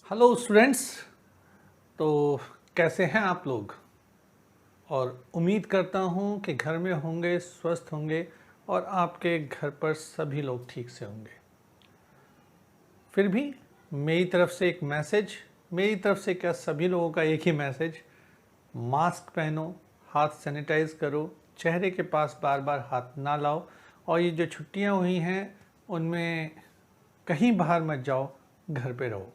Hello students. तो कैसे हैं आप लोग? और उम्मीद करता हूं कि घर में होंगे, स्वस्थ होंगे और आपके घर पर सभी लोग ठीक से होंगे। फिर भी मेरी तरफ से एक मैसेज, मेरी तरफ से क्या सभी लोगों का एक ही मैसेज, मास्क पहनो, हाथ सैनिटाइज करो, चेहरे के पास बार बार हाथ ना लाओ और ये जो छुट्टियां हुई हैं उनमें कहीं बाहर मत जाओ, घर पे रहो।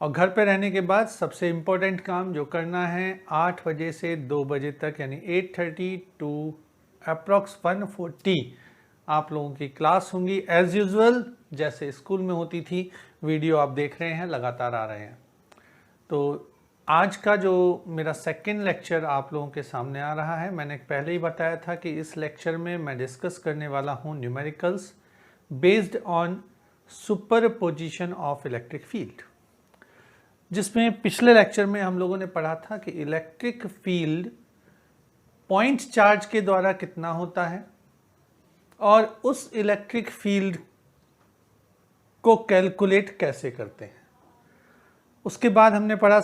और घर पे रहने के बाद सबसे इम्पोर्टेंट काम जो करना है, 8 बजे से 2 बजे तक यानी 8:30 टू अप्रॉक्स 1:40 आप लोगों की क्लास होंगी एज़ यूजुअल, जैसे स्कूल में होती थी। वीडियो आप देख रहे हैं, लगातार आ रहे हैं। तो आज का जो मेरा सेकेंड लेक्चर आप लोगों के सामने आ रहा है, मैंने पहले ही बताया था कि इस लेक्चर में मैं डिस्कस करने वाला हूँ numericals based on superposition of electric field, जिसमें पिछले लेक्चर में हम लोगों ने पढ़ा था कि इलेक्ट्रिक फील्ड पॉइंट चार्ज के द्वारा कितना होता है और उस इलेक्ट्रिक फील्ड को कैलकुलेट कैसे करते हैं। उसके बाद हमने पढ़ा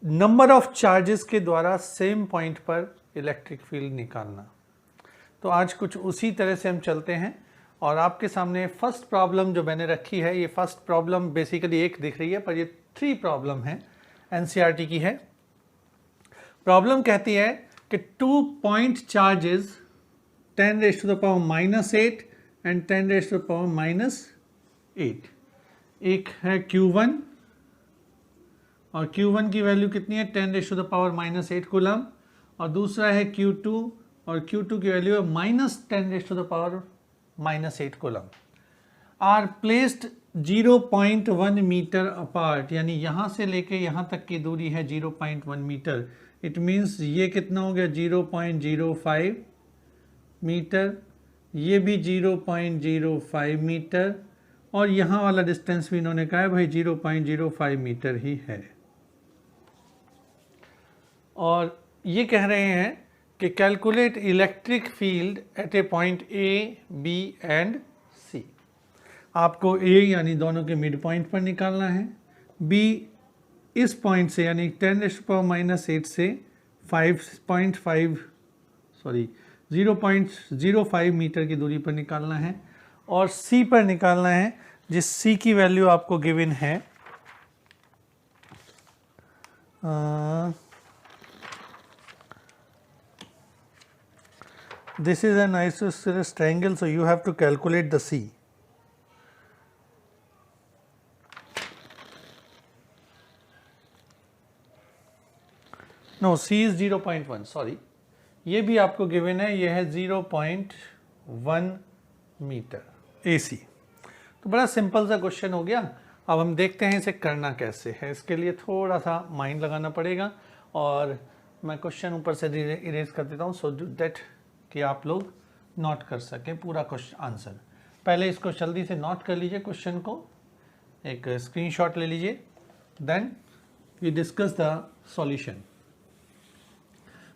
नंबर ऑफ चार्जेस के द्वारा सेम पॉइंट पर इलेक्ट्रिक फील्ड निकालना। तो आज कुछ उसी तरह से हम चलते हैं और आपके सामने फर्स्ट प्रॉब्लम जो मैंने रखी है, ये फर्स्ट प्रॉब्लम बेसिकली एक दिख रही है पर ये 3 प्रॉब्लम है, एनसीईआरटी की है। प्रॉब्लम कहती है कि 2 पॉइंट चार्जेस 10⁻⁻8 एंड 10⁻⁻8, एक है Q1 और Q1 की वैल्यू कितनी है 10⁻⁻8 कूलम, और दूसरा है Q2 और Q2 की वैल्यू है -10⁻⁻8 coulomb, are placed 0.1 metre apart, यानी यहाँ से लेके यहाँ तक की दूरी है 0.1 मीटर। इट मीन्स ये कितना हो गया 0.05 मीटर, ये भी 0.05 मीटर और यहाँ वाला डिस्टेंस भी इन्होंने कहा है भाई 0.05 मीटर ही है। और ये कह रहे हैं कि calculate electric field at a point A, B and C. आपको A यानी दोनों के मिड पॉइंट पर निकालना है, B इस पॉइंट से यानी 10⁻⁻8 से 0.05 मीटर की दूरी पर निकालना है, और C पर निकालना है जिस C की वैल्यू आपको गिवन है this is an isosceles triangle, so you have to calculate the C। No, C is 0.1, sorry, ये भी आपको गिवन है, ये है 0.1 मीटर AC। तो बड़ा सिंपल सा क्वेश्चन हो गया। अब हम देखते हैं इसे करना कैसे है। इसके लिए थोड़ा सा माइंड लगाना पड़ेगा और मैं क्वेश्चन ऊपर से इरेज कर देता हूँ सो दैट कि आप लोग नोट कर सकें पूरा क्वेश्चन आंसर। पहले इसको जल्दी से नोट कर लीजिए, क्वेश्चन को एक स्क्रीनशॉट ले लीजिए, then we discuss the solution.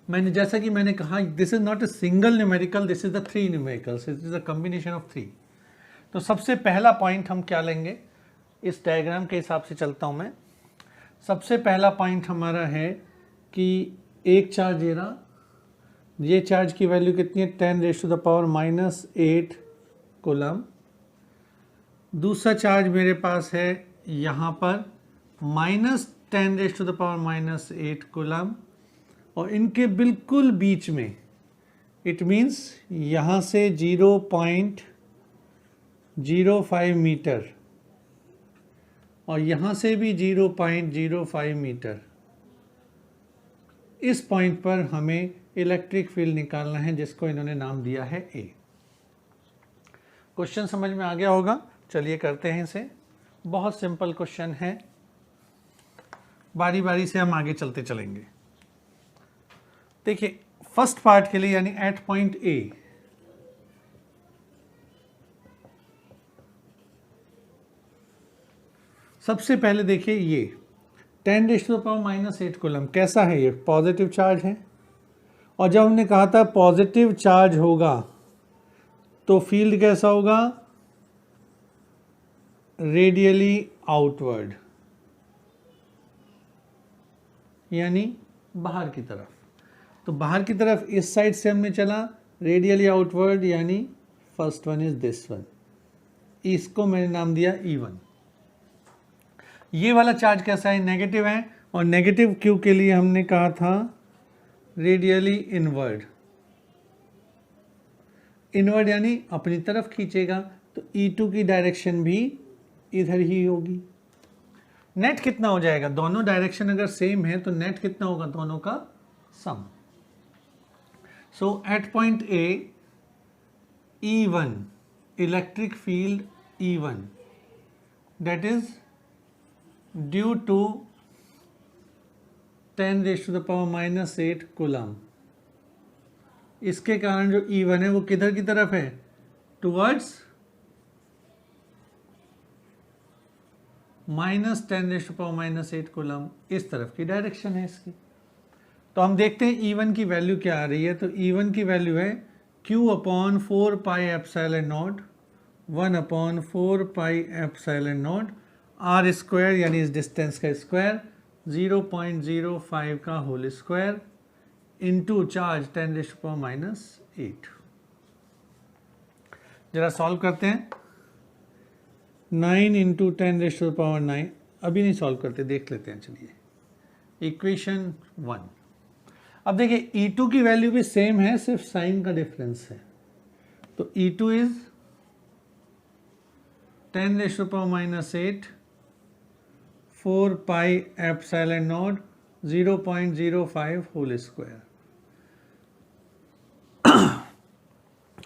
जैसा कि मैंने कहा, this is not a single numerical, this is the 3 numericals, this is a combination of 3। तो सबसे पहला पॉइंट हम क्या लेंगे, इस डायग्राम के हिसाब से चलता हूं मैं। सबसे पहला पॉइंट हमारा है कि एक चार्ज ये रहा, ये चार्ज की वैल्यू कितनी है 10⁻⁻8 कूलम। दूसरा चार्ज मेरे पास है यहाँ पर -10⁻⁻8 कूलम, और इनके बिल्कुल बीच में इट मीन्स यहाँ से 0.05 मीटर और यहाँ से भी 0.05 मीटर, इस पॉइंट पर हमें इलेक्ट्रिक फील्ड निकालना है जिसको इन्होंने नाम दिया है A। क्वेश्चन समझ में आ गया होगा, चलिए करते हैं इसे। बहुत सिंपल क्वेश्चन है, बारी बारी से हम आगे चलते चलेंगे। देखिए फर्स्ट पार्ट के लिए यानी एट पॉइंट A, सबसे पहले देखिए ये 10⁻⁻8 कूलम कैसा है, ये पॉजिटिव चार्ज है, और जब हमने कहा था पॉजिटिव चार्ज होगा तो फील्ड कैसा होगा, रेडियली आउटवर्ड। यानी बाहर की तरफ। तो बाहर की तरफ इस साइड से हमने चला, रेडियली आउटवर्ड, यानी first one is this one. इसको मैंने नाम दिया E1। ये वाला चार्ज कैसा है? नेगेटिव है, और नेगेटिव क्यू के लिए हमने कहा था रेडियली इनवर्ड। इनवर्ड यानी अपनी तरफ खींचेगा, तो E2 की डायरेक्शन भी इधर ही होगी। नेट कितना हो जाएगा? दोनों डायरेक्शन अगर सेम है तो नेट कितना होगा? दोनों का सम। So at point A E1, electric field E1, that is due to 10⁻⁻8 coulomb. इसके कारण जो E1 है वो किधर की तरफ है? टुवर्ड्स -10⁻⁸ कूलम, इस तरफ की डायरेक्शन है इसकी। तो हम देखते हैं E1 की वैल्यू क्या आ रही है। तो E1 की वैल्यू है Q/4πε0 1/4πε0 r स्क्वायर, यानी इस डिस्टेंस का स्क्वायर, 0.05 का होल स्क्वायर इंटू चार्ज 10⁻⁸। जरा सॉल्व करते हैं। 9 × 10⁻⁹, अभी नहीं सॉल्व करते, देख लेते हैं। चलिए, इक्वेशन 1। अब देखिए E2 की वैल्यू भी सेम है, सिर्फ साइन का डिफरेंस है। तो E2 is 10⁻⁸ 4πε0 0.05 whole square,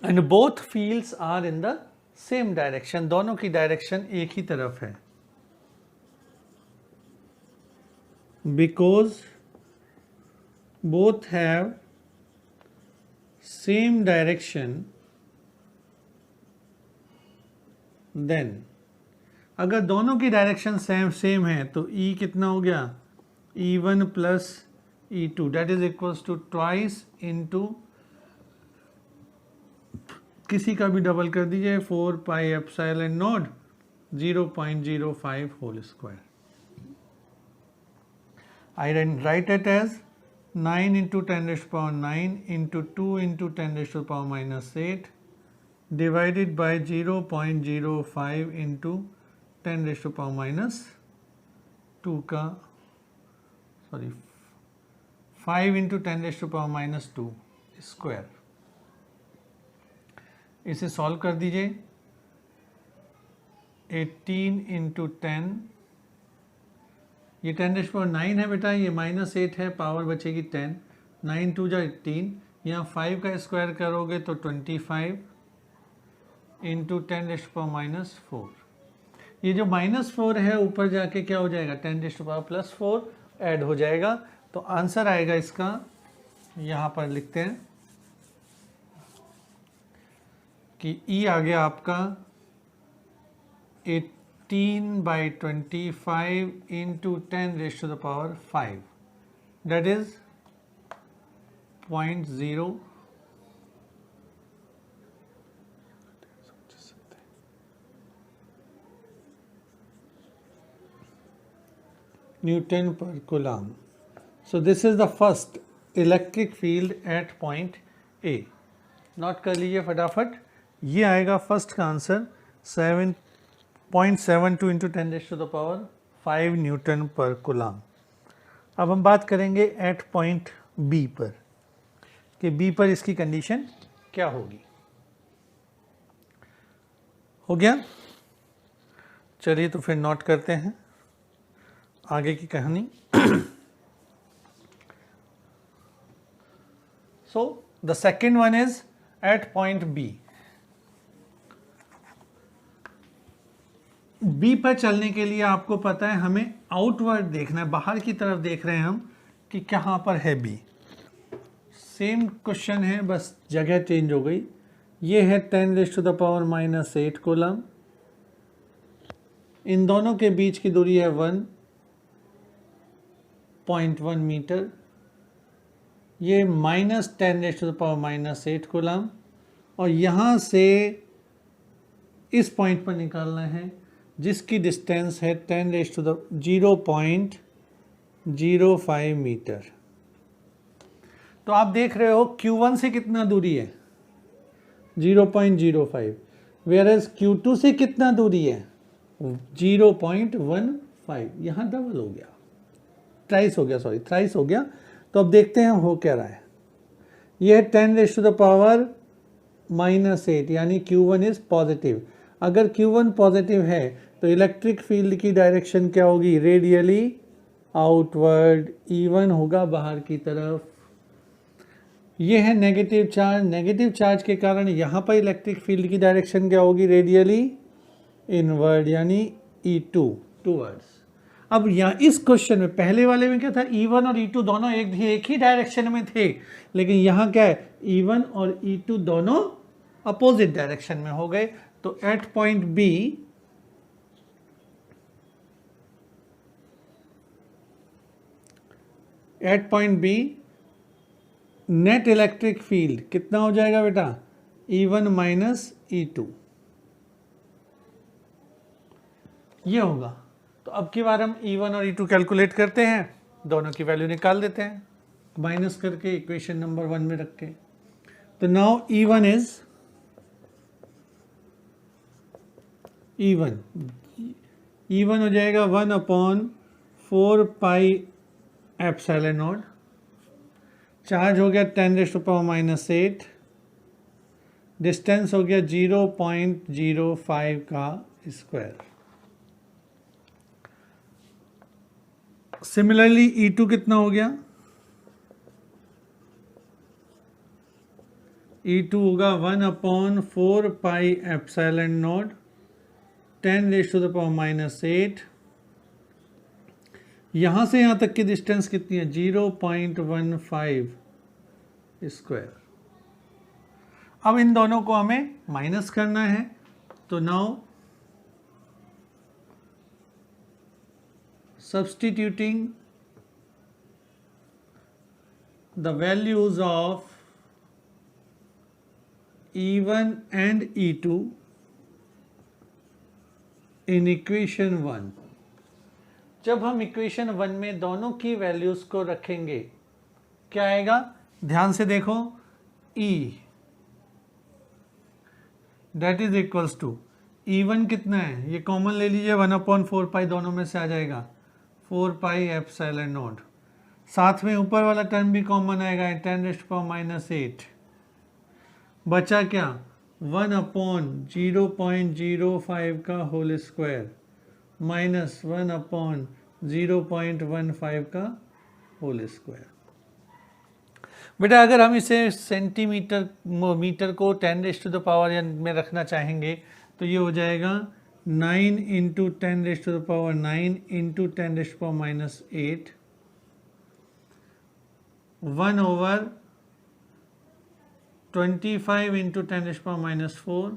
and both fields are in the same direction. दोनों की डायरेक्शन एक ही तरफ है, because both have same direction, then अगर दोनों की डायरेक्शन सेम है तो E कितना हो गया? E1 plus E2, that is equals to twice into, किसी का भी डबल कर दीजिए, 4πε0 0.05 whole square. I write it as 9 × 10⁻⁹ into 2 × 10⁻⁸ divided by 0.05 into 10⁻⁻2 का, सॉरी 5 × 10⁻⁻2 स्क्वायर। इसे सॉल्व कर दीजिए। 18 × 10, ये 10⁻⁹ है बेटा, ये -8 है, पावर बचेगी 10, 9 2 जा 18, यहाँ 5 का स्क्वायर करोगे तो 25 × 10⁻⁻4। ये जो -4 है ऊपर जाके क्या हो जाएगा? 10⁻+4 ऐड हो जाएगा। तो आंसर आएगा इसका, यहाँ पर लिखते हैं कि E आ गया आपका 18/25 into 10⁻⁵, that is 0.0 Newton per coulomb. So this is the first electric field at point A. Note कर लीजिए फटाफट। ये आएगा फर्स्ट का आंसर 7.72 × 10⁻⁵ न्यूटन पर कूलम। अब हम बात करेंगे एट पॉइंट बी पर, कि बी पर इसकी कंडीशन क्या होगी। हो गया? चलिए तो फिर नोट करते हैं आगे की कहानी। So the second one is at point B. B पर चलने के लिए आपको पता है हमें आउटवर्ड देखना है, बाहर की तरफ देख रहे हैं हम कि कहाँ पर है बी। सेम क्वेश्चन है, बस जगह चेंज हो गई। ये है 10⁻⁻8 कूलम, इन दोनों के बीच की दूरी है 1.1 मीटर। ये -10⁻⁻8 कूलम, और यहाँ से इस पॉइंट पर निकालना है जिसकी डिस्टेंस है 0.05 0.05 मीटर। तो आप देख रहे हो Q1 से कितना दूरी है 0.05, वेयरएज Q2 से कितना दूरी है 0.15। यहाँ डबल हो गया, थ्राइस हो गया, सॉरी थ्राइस हो गया। तो अब देखते हैं हो क्या रहा है। ये है 10⁻⁻8 यानी Q1 इज पॉजिटिव। अगर Q1 पॉजिटिव है तो इलेक्ट्रिक फील्ड की डायरेक्शन क्या होगी, रेडियली आउटवर्ड, E1 होगा बाहर की तरफ। ये है नेगेटिव चार्ज, नेगेटिव चार्ज के कारण यहाँ पर इलेक्ट्रिक फील्ड की डायरेक्शन क्या होगी, रेडियली इनवर्ड यानी E2 टूवर्ड्स। अब यहाँ इस क्वेश्चन में पहले वाले में क्या था, E1 और E2 दोनों एक ही डायरेक्शन में थे, लेकिन यहाँ क्या है, E1 और E2 दोनों अपोजिट डायरेक्शन में हो गए। तो at point B net electric field कितना हो जाएगा बेटा, E1 माइनस E2 ये होगा। तो अब की बार हम E1 और E2 कैलकुलेट करते हैं, दोनों की वैल्यू निकाल देते हैं माइनस करके इक्वेशन नंबर 1 में रख के। तो नाउ E1 हो जाएगा 1/4πε0। चार्ज हो गया 10⁻⁻8, डिस्टेंस हो गया 0.05 का स्क्वायर। सिमिलरली E2 कितना हो गया, E2 होगा 1/4πε0 10⁻⁻8। यहाँ से यहाँ तक की डिस्टेंस कितनी है 0.15 स्क्वायर। अब इन दोनों को हमें माइनस करना है। तो now substituting the values of E1 and E2 in equation 1। जब हम इक्वेशन 1 में दोनों की वैल्यूज को रखेंगे क्या आएगा, ध्यान से देखो, E that is equals to E1 कितना है, ये कॉमन ले लीजिए 1/4π दोनों में से आ जाएगा 4πε0। साथ में ऊपर वाला टर्म भी कॉमन आएगा 10⁻⁻8। बचा क्या 1/0.05 का होल स्क्वायर माइनस 1/0.15 का होल स्क्वायर। बेटा अगर हम इसे सेंटीमीटर मीटर को 10⁻⁻ में रखना चाहेंगे तो ये हो जाएगा 9 × 10⁻⁹ इंटू 10⁻⁻8 1/25 × 10⁻⁻4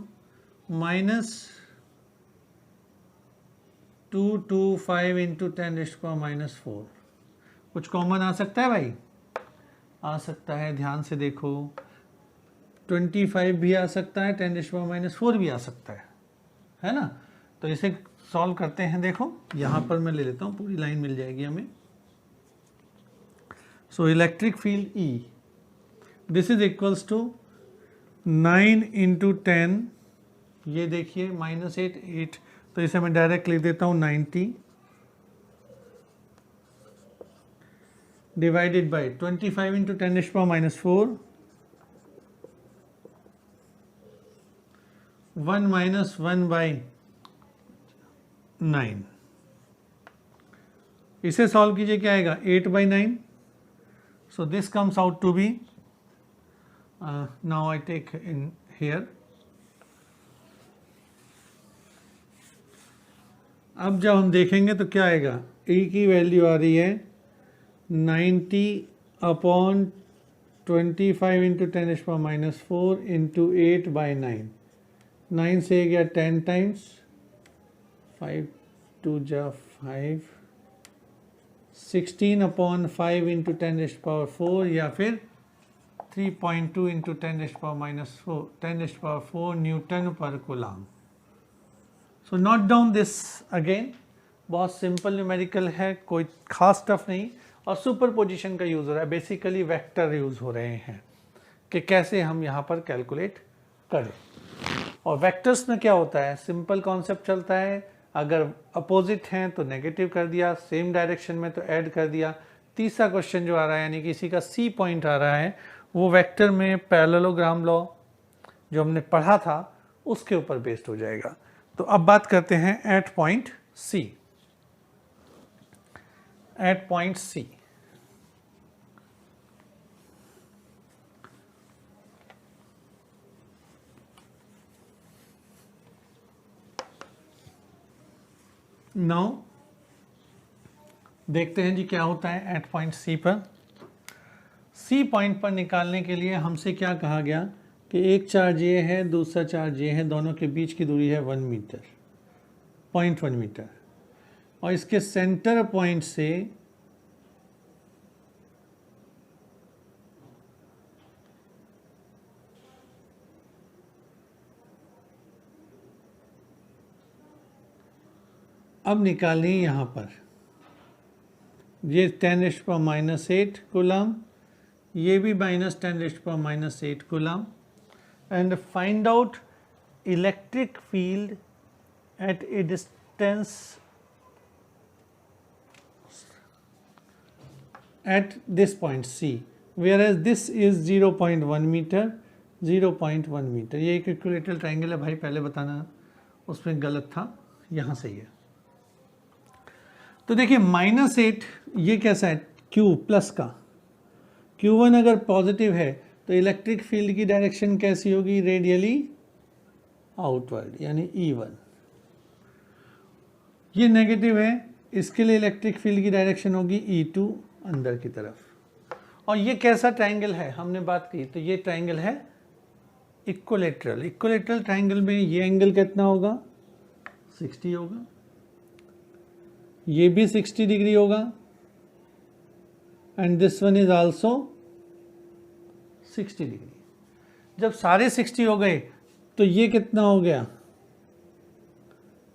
माइनस 225 × 10⁻⁻4। कुछ कॉमन आ सकता है भाई, आ सकता है, ध्यान से देखो 25 भी आ सकता है, 10⁻⁻4 भी आ सकता है ना। तो इसे सॉल्व करते हैं। देखो यहाँ पर मैं ले लेता हूँ, पूरी लाइन मिल जाएगी हमें। So electric field E this is equals to 9 × 10, ये देखिए -8, तो इसे मैं डायरेक्ट लिख देता हूँ 90 डिवाइडेड बाय 25 × 10⁻⁻4 1 - 1/9। इसे सॉल्व कीजिए, क्या आएगा 8/9। So this comes out to be, now I take in here. अब जब हम देखेंगे तो क्या आएगा, E की वैल्यू आ रही है 90/25 × 10⁻⁻4 इंटू 8/9। 9 से गया 10 टाइम्स, 5 2 जा 5, 16/5 × 10⁻4 या फिर 3.2 × 10⁻4 Newton per coulomb. So note down this again, बहुत सिंपल न्यूमेरिकल है, कोई खास टफ नहीं, और सुपर पोजिशन का यूज़ हो रहा है, बेसिकली वेक्टर यूज़ हो रहे हैं कि कैसे हम यहाँ पर कैलकुलेट करें। और वेक्टर्स में क्या होता है, सिंपल कॉन्सेप्ट चलता है, अगर अपोजिट हैं तो नेगेटिव कर दिया, सेम डायरेक्शन में तो ऐड कर दिया। तीसरा क्वेश्चन जो आ रहा है यानी कि इसी का सी पॉइंट आ रहा है, वो वेक्टर में पैरेललोग्राम लॉ जो हमने पढ़ा था उसके ऊपर बेस्ड हो जाएगा। तो अब बात करते हैं at point C. At point C now देखते हैं जी क्या होता है एट पॉइंट सी पर। सी पॉइंट पर निकालने के लिए हमसे क्या कहा गया कि एक चार्ज ये है, दूसरा चार्ज ये है, दोनों के बीच की दूरी है 1 मीटर, 0.1 मीटर, और इसके सेंटर पॉइंट से अब निकालनी यहाँ पर ये 10⁻⁸ कूलम, ये भी -10⁻⁸ coulomb, and find out electric field at a distance at this point C, whereas this is 0.1 metre, 0.1 metre. ये एक इक्विलेटरल ट्राइंगल है भाई, पहले बताना उसमें गलत था, यहाँ सही है। तो देखिए -8 ये कैसा है, Q प्लस का, Q1 अगर पॉजिटिव है तो इलेक्ट्रिक फील्ड की डायरेक्शन कैसी होगी, रेडियली आउटवर्ड यानी E1। ये नेगेटिव है, इसके लिए इलेक्ट्रिक फील्ड की डायरेक्शन होगी E2 अंदर की तरफ। और ये कैसा ट्रायंगल है हमने बात की, तो ये ट्रायंगल है इक्विलेटरल। इक्विलेटरल ट्रायंगल में ये एंगल कितना होगा, 60 होगा, ये भी 60 डिग्री होगा, and this one is also 60 degree. जब सारे 60 हो गए तो ये कितना हो गया,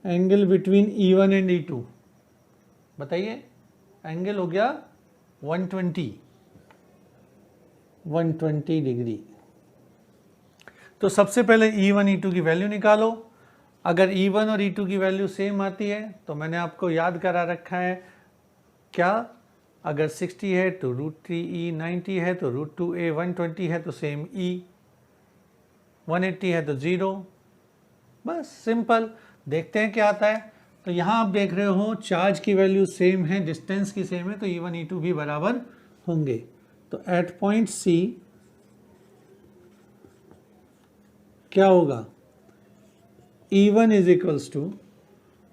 angle between E1 and E2 बताइए, एंगल हो गया 120 डिग्री। तो सबसे पहले E1 E2 की वैल्यू निकालो। अगर E1 और E2 की वैल्यू सेम आती है तो मैंने आपको याद करा रखा है क्या, अगर 60 है तो √3e, 90 है तो √2a, 120 है तो सेम e, 180 है तो 0। बस सिंपल, देखते हैं क्या आता है। तो यहाँ आप देख रहे हो चार्ज की वैल्यू सेम है, डिस्टेंस की सेम है, तो E1 E2 भी बराबर होंगे। तो एट पॉइंट C क्या होगा, E1 is equals to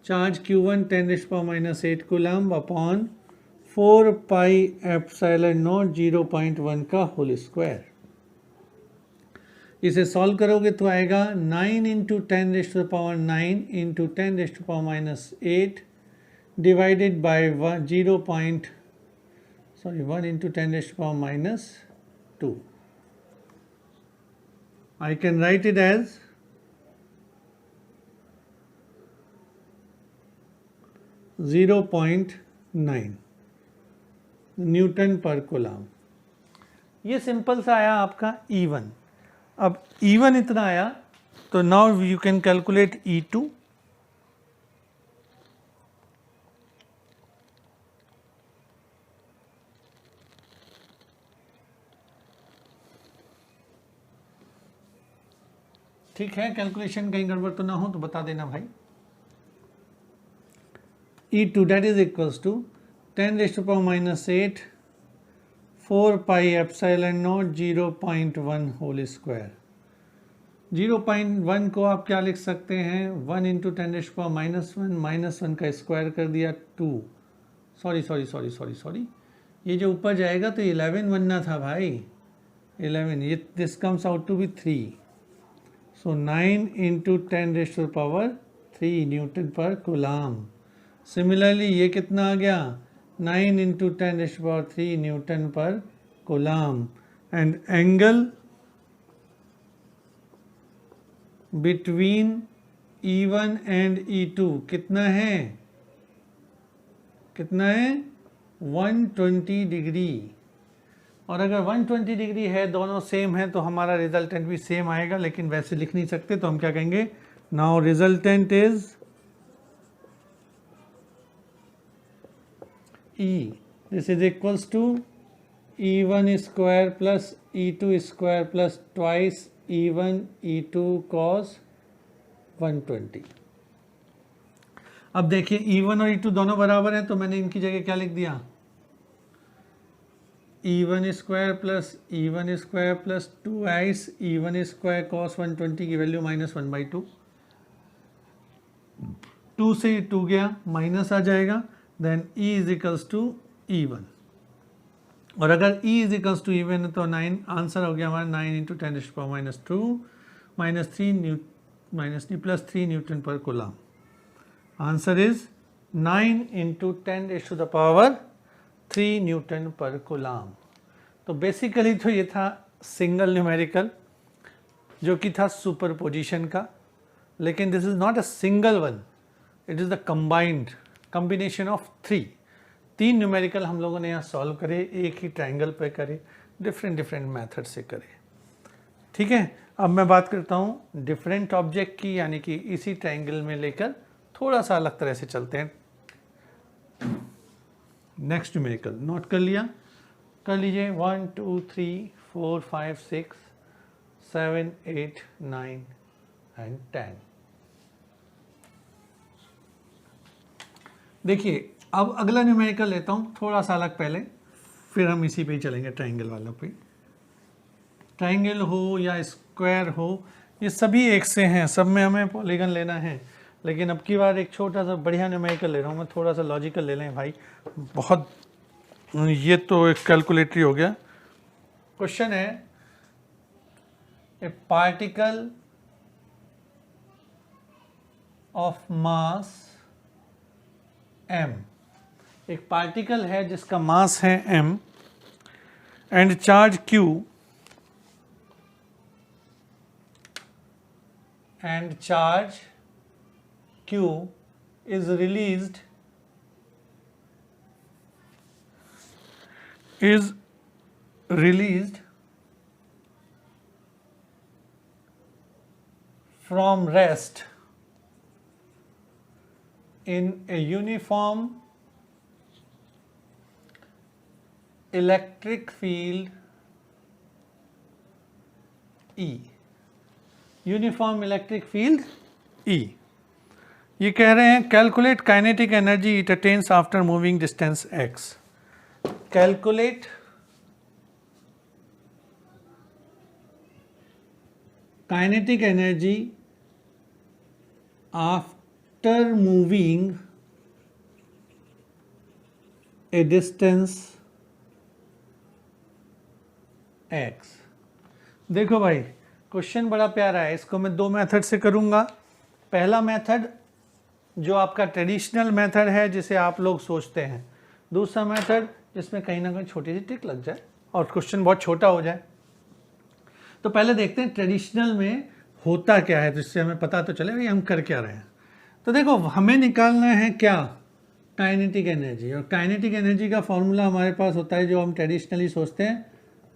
charge Q1 10⁻⁸ coulomb upon 4πε0 0.1 का होल स्क्वायर। इसे सॉल्व करोगे तो आएगा 9 × 10⁹ into 10⁻⁸ divided by 1 × 10⁻²। I can write it as 0.9 Newton per coulomb. ये सिंपल सा आया आपका E1। अब E1 इतना आया तो now you can calculate E2। ठीक है, कैलकुलेशन कहीं गड़बड़ तो ना हो तो बता देना भाई। E2 that is equals to 10⁻⁸ 4πε0 0.1 whole square. 0.1 को आप क्या लिख सकते हैं, 1 × 10⁻⁻1 -1 का स्क्वायर कर दिया 2। सॉरी, ये जो ऊपर जाएगा तो 11 बनना था भाई, 11, ये this comes out to be 3। सो 9 × 10⁻³ न्यूटन पर कूलम। सिमिलरली ये कितना आ गया, 9 × 10⁻³ newton per coulomb. And angle between E1 and E2 कितना है, कितना है 120 डिग्री। और अगर 120 डिग्री है, दोनों सेम है, तो हमारा रिजल्टेंट भी सेम आएगा, लेकिन वैसे लिख नहीं सकते, तो हम क्या कहेंगे, now resultant is E, this is equals to E1 square plus E2 square plus twice E1 E2 cos 120। अब देखिए E1 और E2 दोनों बराबर हैं, तो मैंने इनकी जगह क्या लिख दिया, E1 square plus E1 square plus 2 E1 square cos 120 की वैल्यू -1/2। 2 से 2 गया, माइनस आ जाएगा, then E is equals to E1। और अगर E is equals to E1 है तो 9, आंसर हो गया हमारा 9 into 10⁻², -3 plus 3 Newton per coulomb. Answer is 9 into 10⁻³ newton per coulomb. तो बेसिकली तो ये था सिंगल न्यूमेरिकल, जो कि था सुपरपोजिशन का, लेकिन this is not a single one, it is the combination of 3 numerical हम लोगों ने यहाँ सॉल्व करे, एक ही ट्राइंगल पे करे, डिफरेंट मेथड से करे। ठीक है, अब मैं बात करता हूँ डिफरेंट ऑब्जेक्ट की, यानी कि इसी ट्राइंगल में लेकर थोड़ा सा अलग तरह से चलते हैं। नेक्स्ट न्यूमेरिकल नोट कर लिया, कर लीजिए 1 2 3 4 5 6 7 8 9 एंड 10। देखिए अब अगला न्यूमेरिकल लेता हूँ थोड़ा सा अलग पहले, फिर हम इसी पे ही चलेंगे ट्राइंगल वालों पे। ट्राइंगल हो या स्क्वायर हो, ये सभी एक से हैं, सब में हमें पॉलीगन लेना है, लेकिन अब की बार एक छोटा सा बढ़िया न्यूमेरिकल ले रहा हूँ मैं, थोड़ा सा लॉजिकल ले लें भाई, बहुत ये तो एक कैलकुलेटरी हो गया। क्वेश्चन है, ए पार्टिकल ऑफ मास m, एक पार्टिकल है जिसका मास है m and charge q, and charge q is released from rest in a uniform electric field E, uniform electric field E। ये कह रहे हैं calculate kinetic energy it attains after moving distance x। Calculate kinetic energy after moving A distance x। देखो भाई question बड़ा प्यारा है, इसको मैं 2 मेथड से करूंगा। पहला मेथड जो आपका ट्रेडिशनल मेथड है जिसे आप लोग सोचते हैं, दूसरा मेथड जिसमें कहीं ना कहीं छोटी सी ट्रिक लग जाए और क्वेश्चन बहुत छोटा हो जाए। तो पहले देखते हैं ट्रेडिशनल में होता क्या है, तो इससे हमें पता तो चले भाई हम कर क्या रहे हैं। तो देखो हमें निकालना है क्या, काइनेटिक एनर्जी, और काइनेटिक एनर्जी का फॉर्मूला हमारे पास होता है जो हम ट्रेडिशनली सोचते हैं,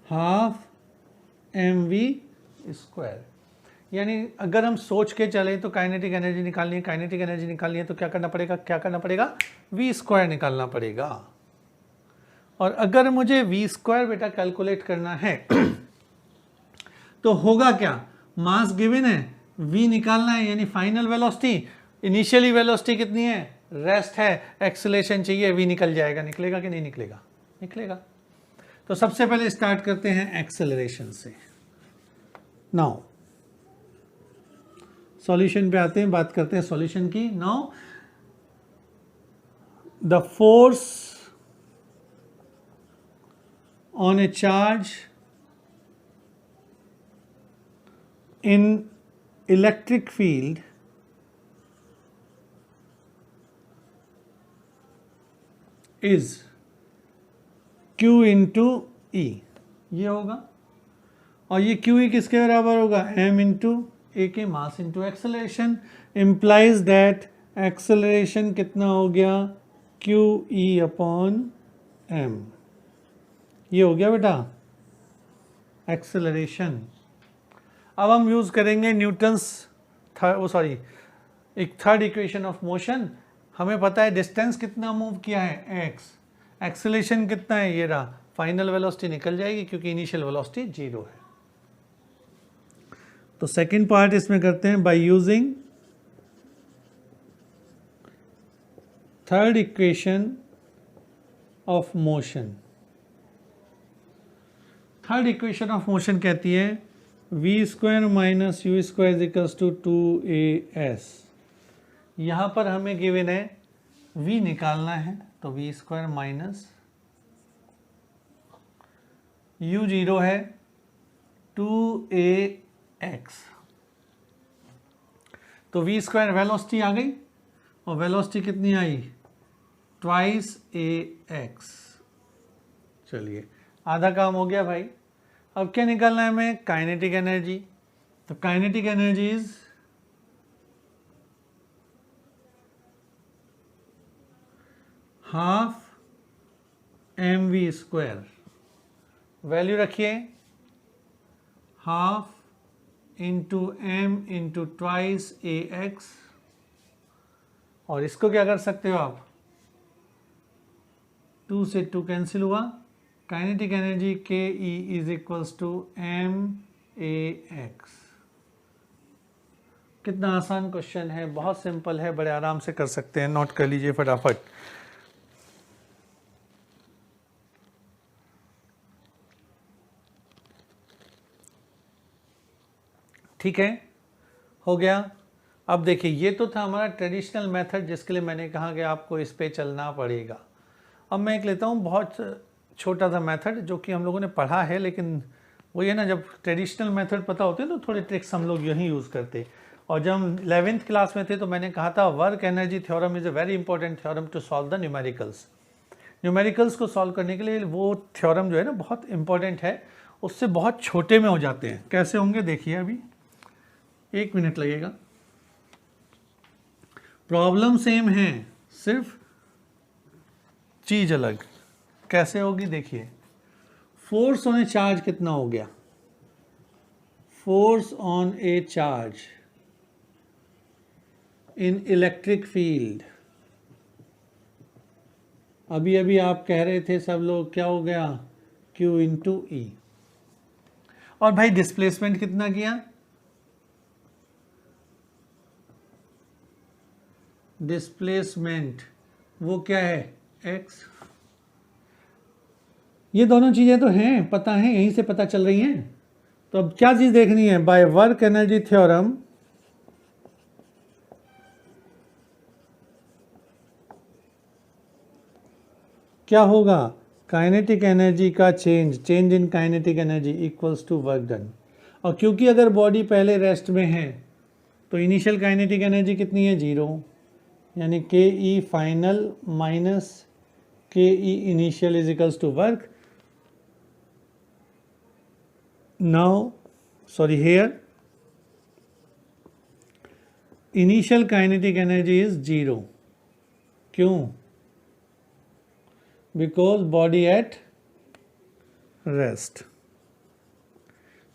12 mv²। यानी अगर हम सोच के चले तो काइनेटिक एनर्जी निकालनी है, काइनेटिक एनर्जी निकालनी है तो क्या करना पड़ेगा, v² निकालना पड़ेगा। और अगर मुझे v² बेटा कैलकुलेट करना है तो होगा क्या, मास गिवन है, v निकालना है, यानी फाइनल वेलोसिटी, इनिशियली वेलोसिटी कितनी है, रेस्ट है, एक्सेलरेशन चाहिए, v निकल जाएगा। निकलेगा कि नहीं निकलेगा, निकलेगा। तो सबसे पहले स्टार्ट करते हैं एक्सेलरेशन से। नाउ सॉल्यूशन पे आते हैं, बात करते हैं सॉल्यूशन की। Now the force on A charge in electric field is Q into E, ये होगा। और ये QE किसके बराबर होगा, m इंटू ए के mass into acceleration. Implies that acceleration कितना हो गया, क्यू ई अपॉन एम। ये हो गया बेटा एक्सेलरेशन। अब हम यूज़ करेंगे न्यूटन्स एक थर्ड इक्वेशन ऑफ मोशन। हमें पता है डिस्टेंस कितना मूव किया है x, एक्सेलरेशन कितना है ये रहा, फाइनल वेलोसिटी निकल जाएगी क्योंकि इनिशियल वेलोसिटी 0 है। तो सेकंड पार्ट इसमें करते हैं by using third equation of motion. Third equation of motion कहती है v square minus u square equals to 2as। यहाँ पर हमें गिवन है v निकालना है, तो v स्क्वायर माइनस u 0 है 2ax। तो v स्क्वायर वेलोसिटी आ गई और वेलोसिटी कितनी आई ट्वाइस ax। चलिए आधा काम हो गया भाई। अब क्या निकालना है हमें, काइनेटिक एनर्जी। तो kinetic energy is half mv square. Value रखिए half into m into twice ax। और इसको क्या कर सकते हो आप, 2 से 2 कैंसिल हुआ। काइनेटिक एनर्जी के E is equals to ma(x)। कितना आसान क्वेश्चन है, बहुत सिंपल है, बड़े आराम से कर सकते हैं। नोट कर लीजिए फटाफट। ठीक है, हो गया। अब देखिए ये तो था हमारा ट्रेडिशनल मेथड जिसके लिए मैंने कहा कि आपको इस पे चलना पड़ेगा। अब मैं एक लेता हूँ बहुत छोटा सा मेथड जो कि हम लोगों ने पढ़ा है, लेकिन वो ये ना जब ट्रेडिशनल मेथड पता होते तो थोड़े ट्रिक्स हम लोग यही यूज़ करते। और जब हम 11th क्लास में थे तो मैंने कहा था work energy theorem is a very important theorem to solve the numericals. Numericals को सॉल्व करने के लिए वो थ्योरम जो है ना बहुत इंपॉर्टेंट है, उससे बहुत छोटे में हो जाते हैं। कैसे होंगे देखिए, अभी 1 मिनट लगेगा। प्रॉब्लम सेम है, सिर्फ चीज अलग। कैसे होगी देखिए, फोर्स ऑन ए चार्ज कितना हो गया, force on A charge in electric field. अभी अभी आप कह रहे थे सब लोग क्या हो गया, Q इंटू ई। और भाई डिस्प्लेसमेंट कितना किया, डिस्प्लेसमेंट वो क्या है x। ये दोनों चीजें तो हैं, पता है, यहीं से पता चल रही हैं। तो अब क्या चीज देखनी है, बाय वर्क एनर्जी थ्योरम क्या होगा, काइनेटिक एनर्जी का change in kinetic energy equals to work done. और क्योंकि अगर बॉडी पहले रेस्ट में है तो इनिशियल काइनेटिक एनर्जी कितनी है 0, यानी के ई final minus K E initial is equals to work. Now sorry here initial kinetic energy is 0। क्यों, बिकॉज बॉडी एट रेस्ट।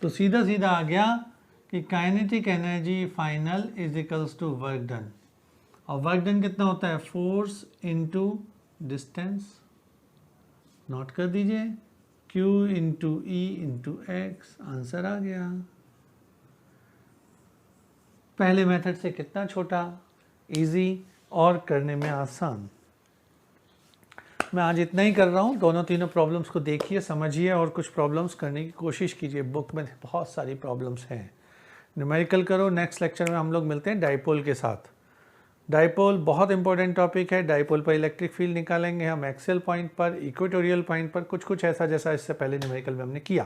तो सीधा सीधा आ गया कि kinetic energy final is equals to work done. और वर्क डन कितना होता है, फोर्स इंटू डिस्टेंस। नोट कर दीजिए, Q into E into X. Answer आ गया। पहले मेथड से कितना छोटा, इजी और करने में आसान। मैं आज इतना ही कर रहा हूँ। दोनों तीनों प्रॉब्लम्स को देखिए, समझिए और कुछ प्रॉब्लम्स करने की कोशिश कीजिए। बुक में बहुत सारी प्रॉब्लम्स हैं। न्यूमेरिकल करो। नेक्स्ट लेक्चर में हम लोग मिलते हैं डाइपोल के साथ। डाइपोल बहुत इंपॉर्टेंट टॉपिक है। डाइपोल पर इलेक्ट्रिक फील्ड निकालेंगे हम, एक्सियल पॉइंट पर, इक्वेटोरियल पॉइंट पर, कुछ ऐसा जैसा इससे पहले न्यूमेरिकल में हमने किया,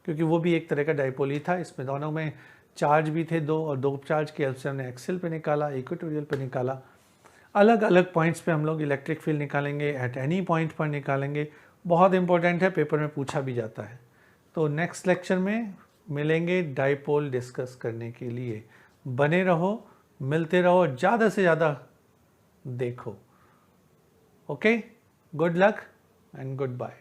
क्योंकि वो भी एक तरह का डाइपोल ही था। इसमें दोनों में चार्ज भी थे 2 और 2 चार्ज की हेल्प से हमने एक्सियल पे निकाला, इक्वेटोरियल पे निकाला। अलग अलग पॉइंट्स पे हम लोग इलेक्ट्रिक फील्ड निकालेंगे, एट एनी पॉइंट पर निकालेंगे। बहुत इंपॉर्टेंट है, पेपर में पूछा भी जाता है। तो नेक्स्ट लेक्चर में मिलेंगे डाइपोल डिस्कस करने के लिए। बने रहो, मिलते रहो, ज़्यादा से ज़्यादा देखो। Okay, good luck and good bye.